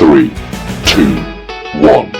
3, 2, 1.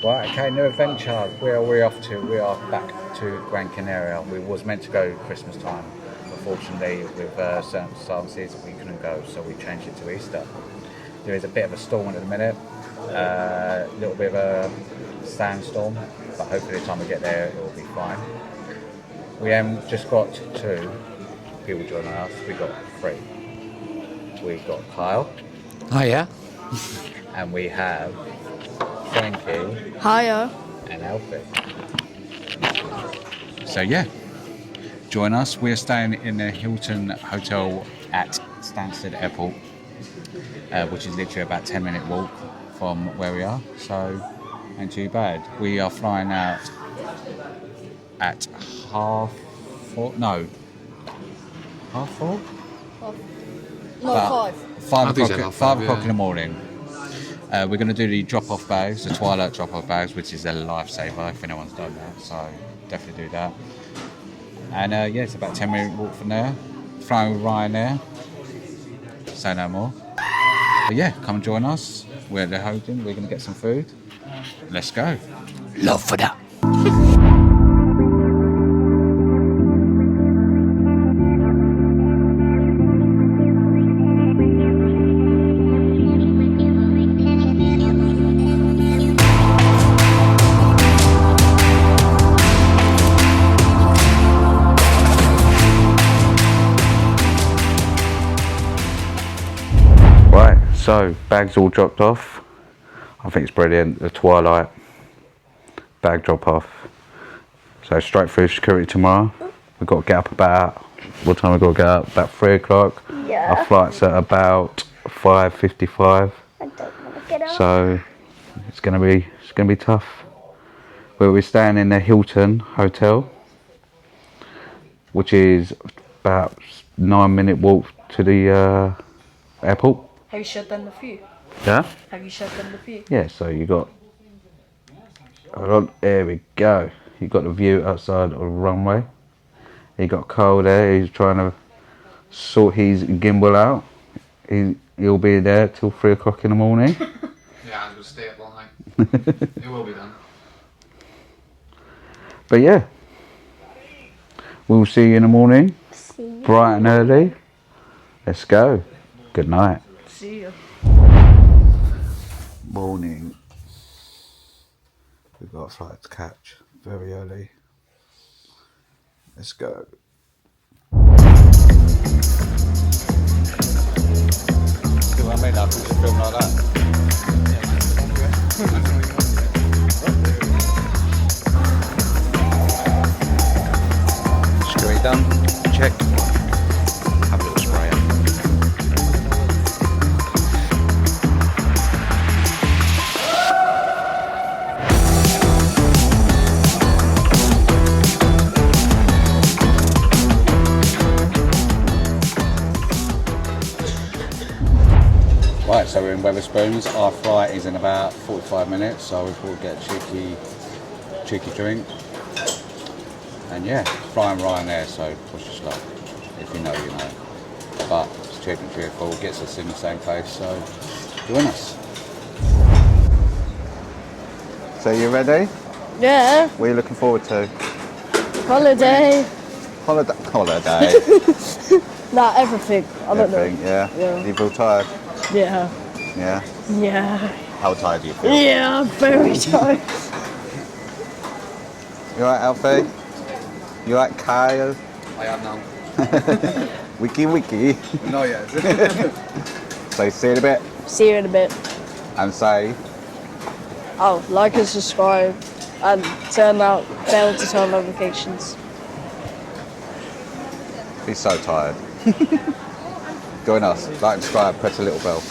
Right, okay, new adventure. Where are we off to? We are back to Gran Canary. We was meant to go Christmas time. Unfortunately, with certain circumstances, we couldn't go, so we changed it to Easter. There is a bit of a storm at the minute, a little bit of a sandstorm, but hopefully the time we get there, it will be fine. We just got 2 people joining us. We got 3. We got Kyle. Hiya. And we have Frankie. Hiya. And Alfie. So yeah, join us. We're staying in the Hilton Hotel at Stansted Airport, which is literally about 10-minute walk from where we are. So, ain't too bad. We are flying out at half 4. No, half 4. No, 5. 5 o'clock. so, 5 yeah. o'clock in the morning. We're going to do the drop-off bags, the Twilight drop-off bags, which is a lifesaver if anyone's done that. So definitely do that. And yeah, it's about 10-minute walk from there. Flying with Ryan there. Say no more. But yeah, come and join us. We're at the hotel. We're going to get some food. Let's go. Love for that. Right, so bags all dropped off. I think it's brilliant. The Twilight bag drop off. So straight through security tomorrow. We've got to get up about, what time we got to get up? About 3 o'clock. Yeah. Our flight's at about 5:55. I don't want to get up. So it's gonna be tough. But we're staying in the Hilton Hotel, which is about 9-minute walk to the airport. Have you shut down the view? Yeah? Have you shut down the view? Yeah, so you got, there we go. You got the view outside of the runway. You got Cole there, he's trying to sort his gimbal out. He'll be there till 3 o'clock in the morning. Yeah, I'm going to stay up all night. It will be done. But yeah, we'll see you in the morning, See you. bright and early. Let's go. Good night. See you. Morning. We've got a flight to catch very early. Let's go. See what I mean? I can just film like that. Screwy done. Check. Have a little spray up. Right, so we're in Wetherspoons. Our flight is in about 45 minutes, so we thought we'd get a cheeky drink. And yeah, flying Ryanair, so push your luck. If you know, you know. But it's cheap and cheerful, gets us in the same place, so join us. So you ready? Yeah. What are you looking forward to? Holiday. Holiday. Nah, everything. I don't Everything, yeah? Yeah. You feel tired? know. Yeah. Yeah? Yeah. How tired do you feel? Yeah, I'm very tired. You alright, Alfie? You alright, Kyle? I am now. Wiki. No, yes. So see you in a bit. See you in a bit. And say, Oh, like and subscribe and turn out bell to turn notifications. he's so tired. Join us, like and subscribe, press the little bell.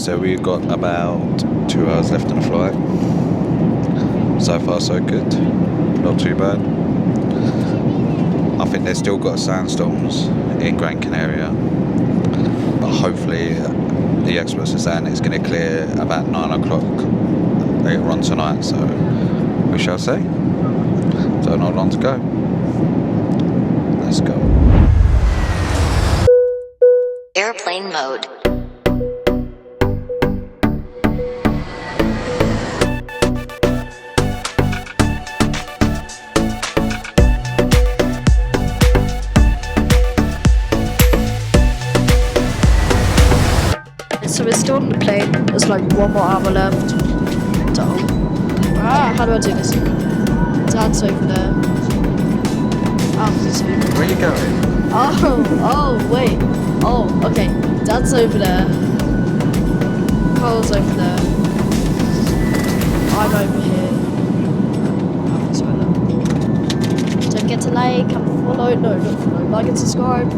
so we've got about 2 hours left in the flight. So far so good, not too bad. I think they've still got sandstorms in Gran Canaria, but hopefully the experts are saying it's going to clear about 9 o'clock later on tonight, so we shall see. So not long to go. Let's go. Airplane mode. So we're still on the plane. There's like 1 more hour left. So, how do I do this? Dad's over there. Where are you going? Oh, wait. Oh, okay. Dad's over there. Carl's over there. I'm over here. Don't forget to like and follow. No, not follow. Like and subscribe.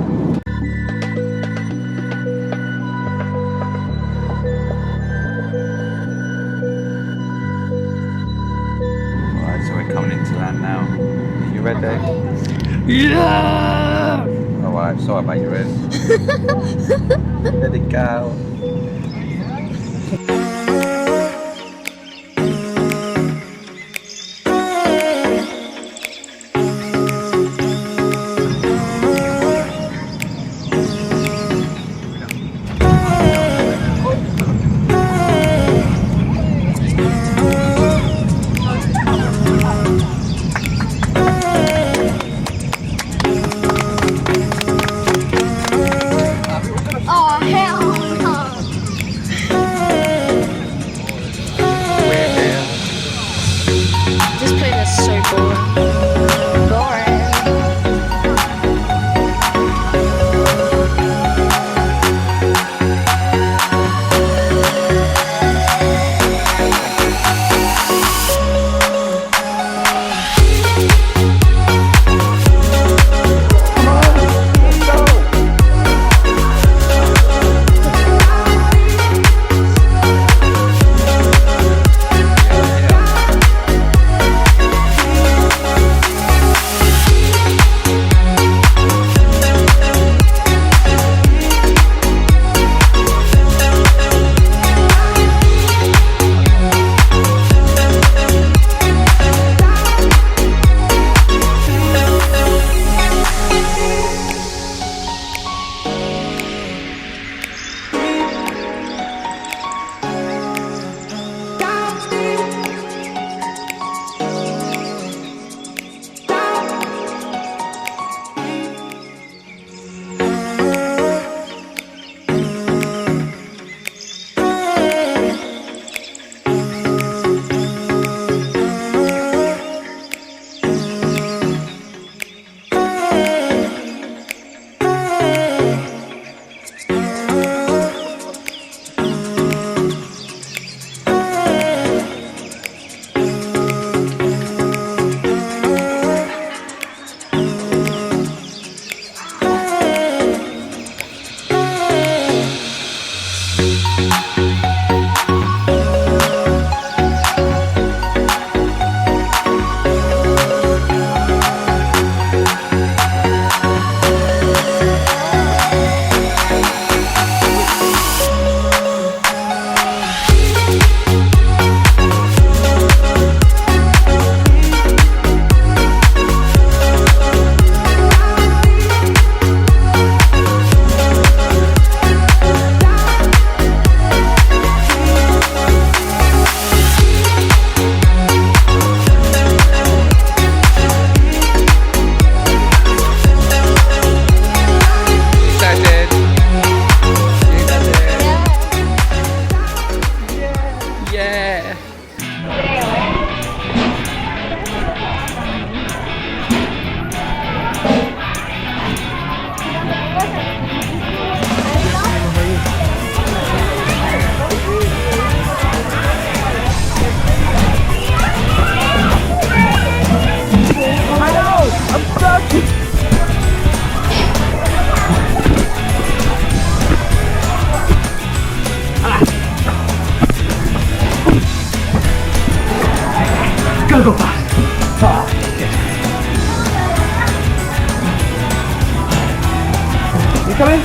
Alright, so we're coming into land now. You ready? Yeah! Alright, sorry about your ears. Let it go. Oh, hell no! This plane is so boring. Gotta go fast. Ah, shit. You coming?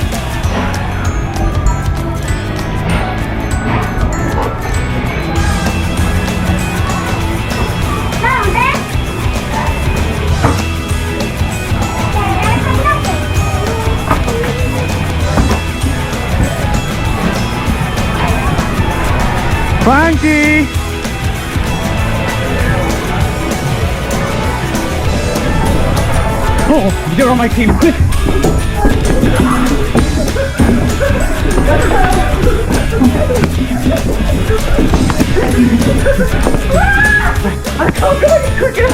Frankie! Oh, you're on my team, quick! I can't go any quicker!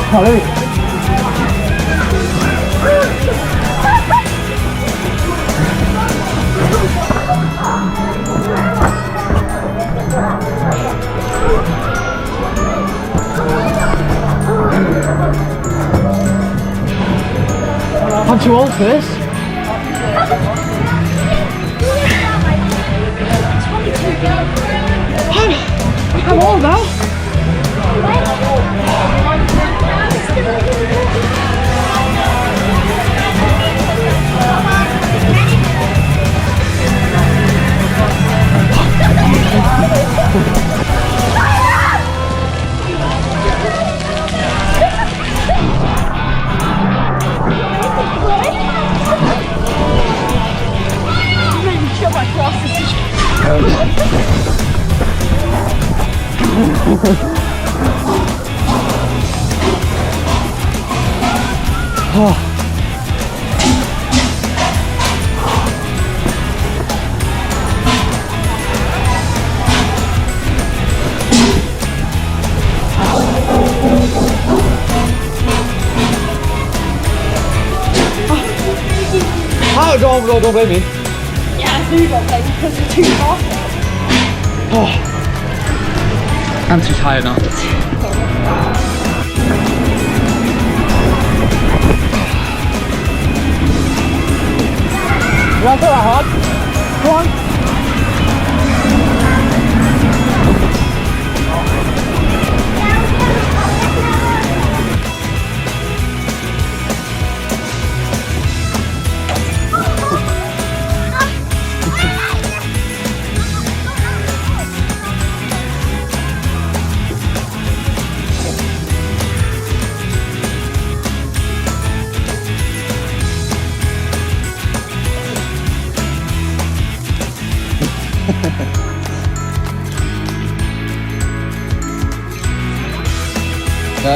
Holly. Aren't you old for this? I'm old now. Oh, don't blame me. Yeah, I do got played because you're too fast. Oh. I'm too tired now. You want to go that hard? Go on.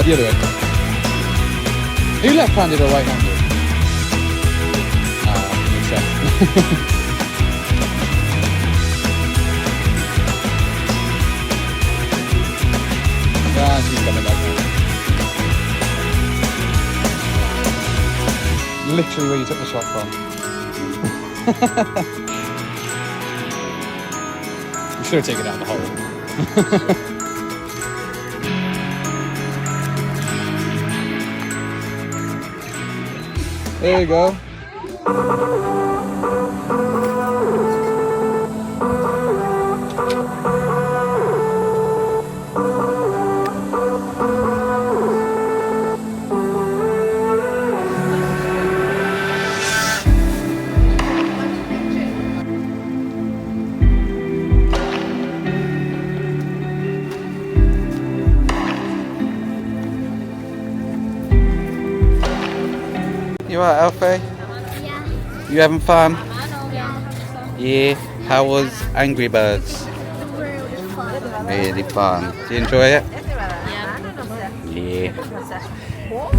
The other way. Are you left-handed or right-handed? Makes sense. She's coming back now. Literally where you took the shot from. You should have taken it out the hole. There you go. You alright, Alfie? Yeah. You having fun? Yeah. Yeah. How was Angry Birds? Really fun. Really fun. Do you enjoy it? Yeah. Yeah.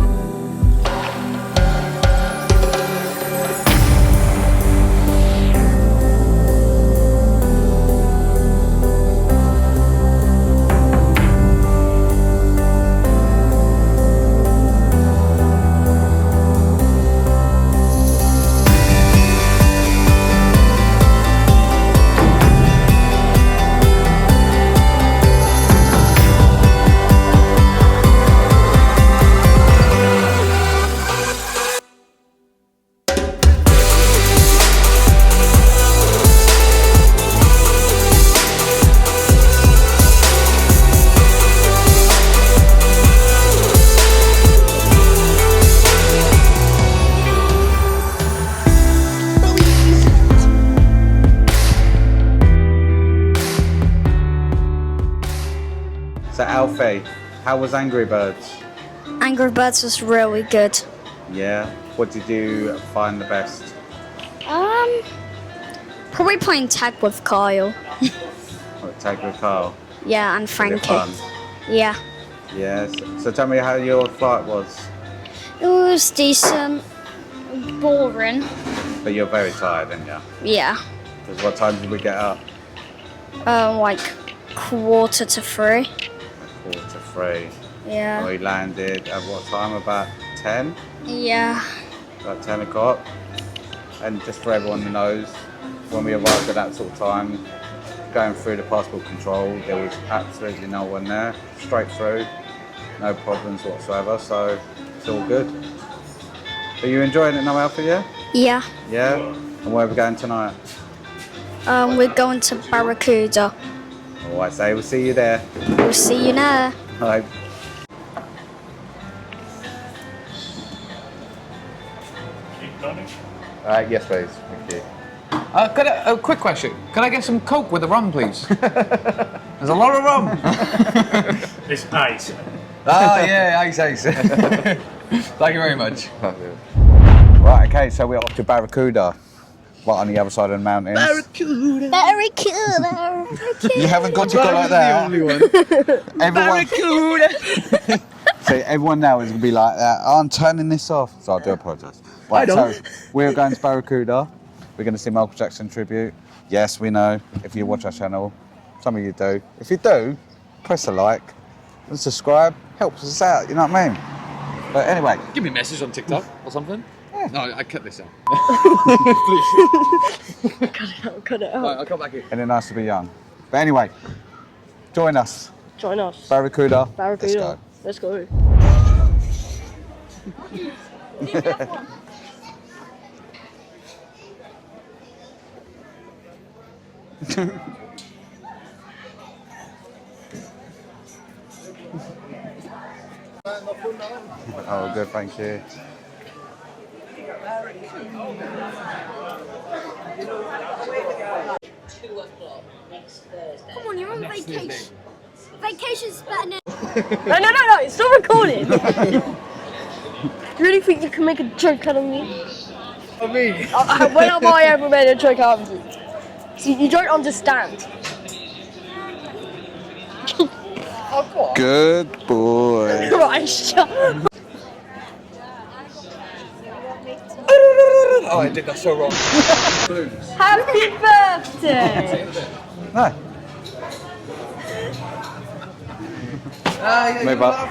Alfie, how was Angry Birds? Angry Birds was really good. Yeah. What did you find the best? Probably playing tag with Kyle. What, tag with Carl? Yeah, and Was it Frankie. fun? Yeah. Yes. So tell me how your flight was. It was decent. Boring. But you're very tired, aren't you? Yeah. Because what time did we get up? Like 2:45. 2:45. Yeah. We landed at what time? About 10? Yeah. About 10 o'clock. And just for everyone who knows, when we arrived at that sort of time, going through the passport control, there was absolutely no one there. Straight through, no problems whatsoever, so it's all good. Are you enjoying it now, Alfie, yeah? Yeah. Yeah? And where are we going tonight? We're going to Barracuda. Oh, I say we'll see you there. We'll see you there. Bye. Yes, please. Thank you. A quick question. Can I get some Coke with the rum, please? There's a lot of rum. It's ice. Ah, yeah, ice. Thank you very much. Right, okay, so we're off to Barracuda, right on the other side of the mountains. Barracuda. You haven't got to go like that. Everyone, see, everyone now is going to be like that. Oh, I'm turning this off, so I do apologise. Right, so we're going to Barracuda. We're going to see Michael Jackson tribute. Yes, we know. If you watch our channel, some of you do. If you do, press a like and subscribe. Helps us out. You know what I mean? But anyway, Give me a message on TikTok or something. Yeah. No, I cut this out. Please. Cut it out. Right, I'll come back here. and it's nice to be young. But anyway, join us. Join us. Barracuda. Barracuda. Let's go. Oh, good, thank you. Come on, you're on vacation. Vacation's better than... No, it's still recording. Do you really think you can make a joke out of me? For me? When have I ever made a joke out of you? See, you don't understand. Good boy. Right, shut up. Oh, I did that so wrong. Happy birthday! No. Yeah, Move up.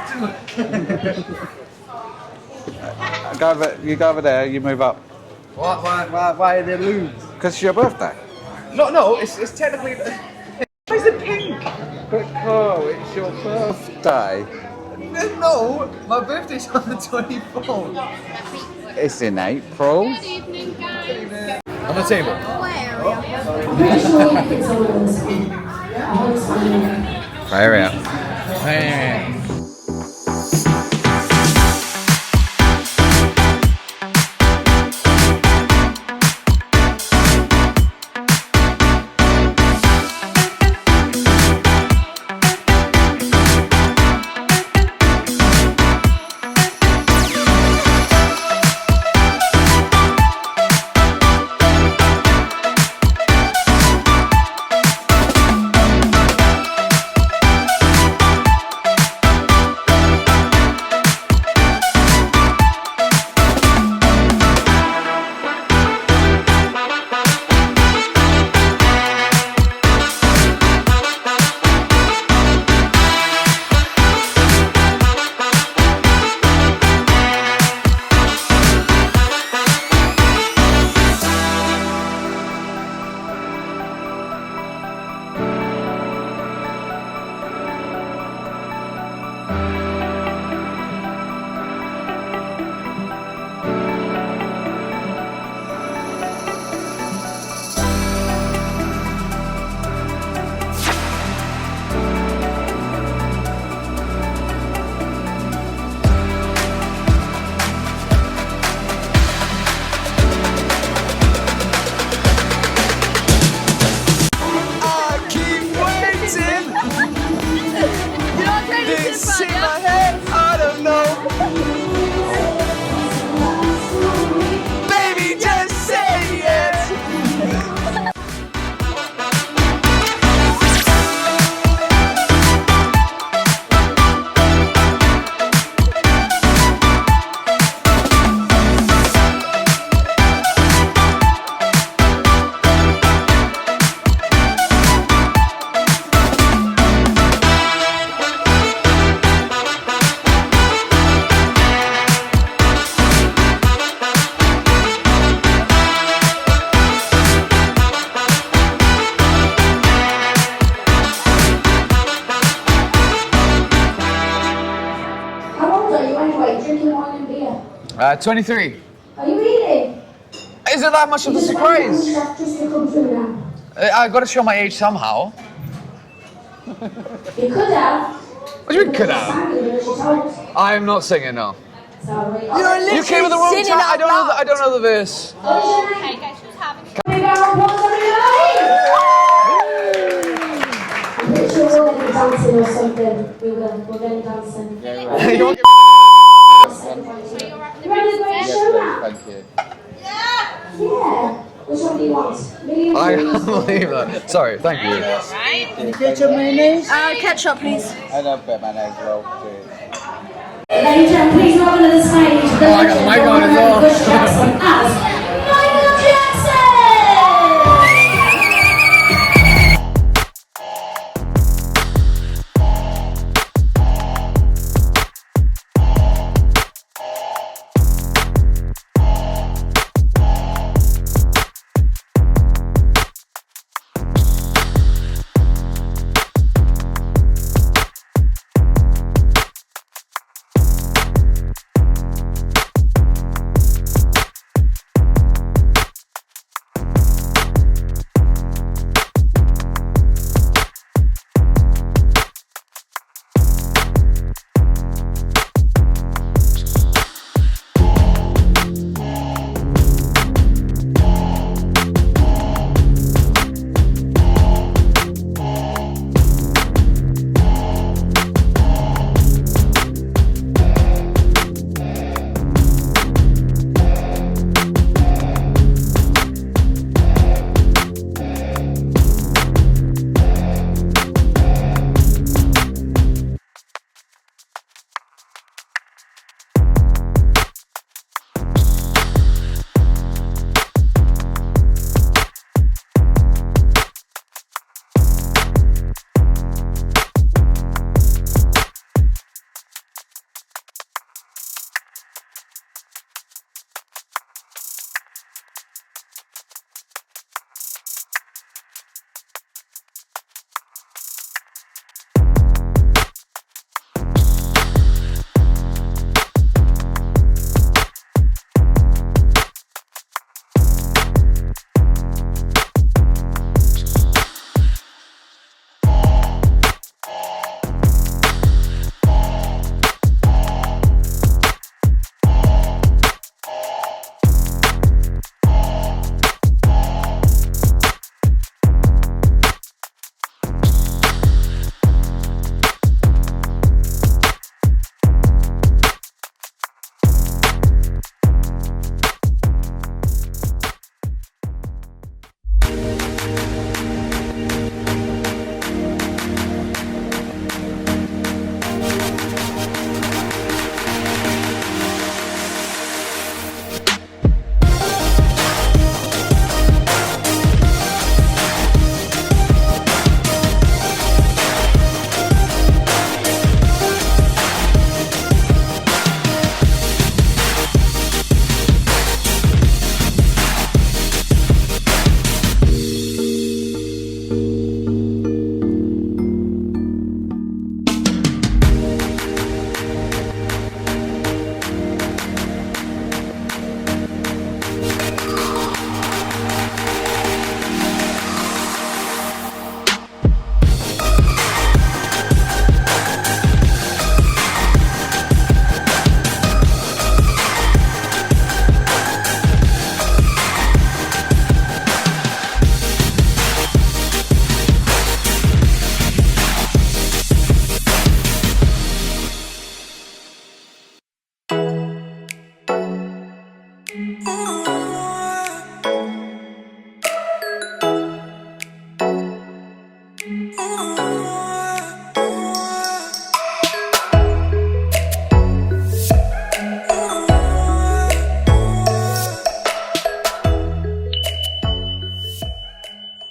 You go over there, you move up. Why are they balloons? Because it's your birthday. No, it's technically. Why is it pink? Oh, it's your birthday. No, my birthday's on the 24th. It's in April. On the table. Fire out. Hey. 23. Are you really? Is it that much of a surprise? Just to come through now. I got to show my age somehow. You could have. What do you mean could have? I'm not singing, no. Sorry. You came with the wrong time. I don't know the verse. Okay, guys, who's having a big round of applause, everybody! I'm pretty sure we're going to be dancing or something. We will. We're going to be dancing. You won't get- You ready to go and show now? Thank you. Yeah. Which one do you want? Million I views? can't believe that. Sorry, thank you. Ketchup, please. I love bit mayonnaise as well. Cheers. Ladies and gentlemen, please welcome to the stage the I got the mic on as well. Bush Jackson as Michael Jackson! Oh.